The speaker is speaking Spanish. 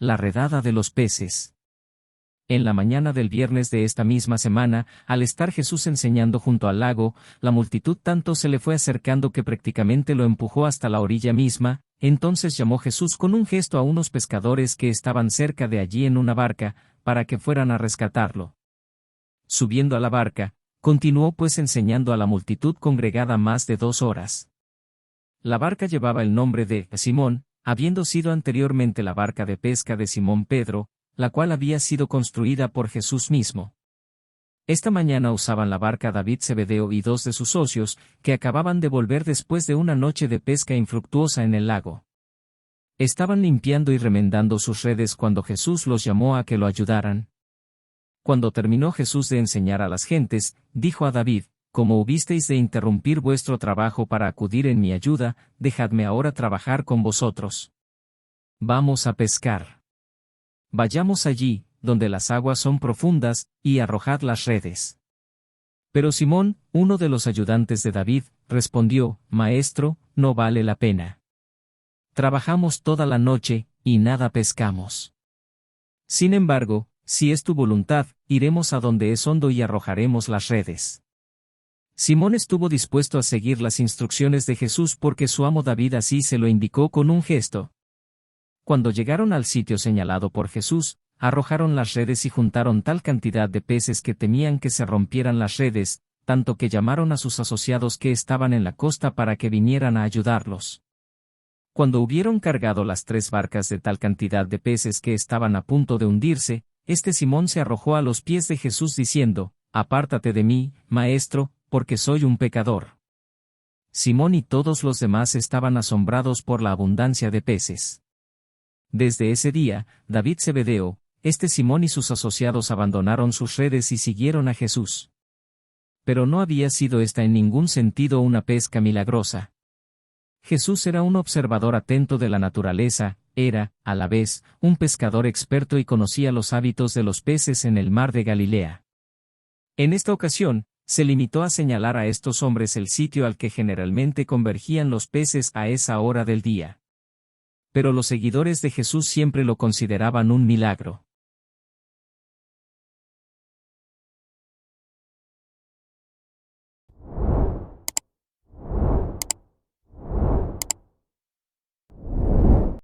La redada de los peces. En la mañana del viernes de esta misma semana, al estar Jesús enseñando junto al lago, la multitud tanto se le fue acercando que prácticamente lo empujó hasta la orilla misma. Entonces llamó Jesús con un gesto a unos pescadores que estaban cerca de allí en una barca, para que fueran a rescatarlo. Subiendo a la barca, continuó pues enseñando a la multitud congregada más de 2 horas. La barca llevaba el nombre de Simón, habiendo sido anteriormente la barca de pesca de Simón Pedro, la cual había sido construida por Jesús mismo. Esta mañana usaban la barca David Zebedeo y 2 de sus socios, que acababan de volver después de una noche de pesca infructuosa en el lago. Estaban limpiando y remendando sus redes cuando Jesús los llamó a que lo ayudaran. Cuando terminó Jesús de enseñar a las gentes, dijo a David: «Como hubisteis de interrumpir vuestro trabajo para acudir en mi ayuda, dejadme ahora trabajar con vosotros. Vamos a pescar. Vayamos allí, donde las aguas son profundas, y arrojad las redes». Pero Simón, uno de los ayudantes de David, respondió: «Maestro, no vale la pena. Trabajamos toda la noche, y nada pescamos. Sin embargo, si es tu voluntad, iremos a donde es hondo y arrojaremos las redes». Simón estuvo dispuesto a seguir las instrucciones de Jesús porque su amo David así se lo indicó con un gesto. Cuando llegaron al sitio señalado por Jesús, arrojaron las redes y juntaron tal cantidad de peces que temían que se rompieran las redes, tanto que llamaron a sus asociados que estaban en la costa para que vinieran a ayudarlos. Cuando hubieron cargado las 3 barcas de tal cantidad de peces que estaban a punto de hundirse, Simón se arrojó a los pies de Jesús diciendo: «Apártate de mí, Maestro, porque soy un pecador». Simón y todos los demás estaban asombrados por la abundancia de peces. Desde ese día, David Zebedeo, Simón y sus asociados abandonaron sus redes y siguieron a Jesús. Pero no había sido esta en ningún sentido una pesca milagrosa. Jesús era un observador atento de la naturaleza, era, a la vez, un pescador experto y conocía los hábitos de los peces en el mar de Galilea. En esta ocasión, se limitó a señalar a estos hombres el sitio al que generalmente convergían los peces a esa hora del día. Pero los seguidores de Jesús siempre lo consideraban un milagro.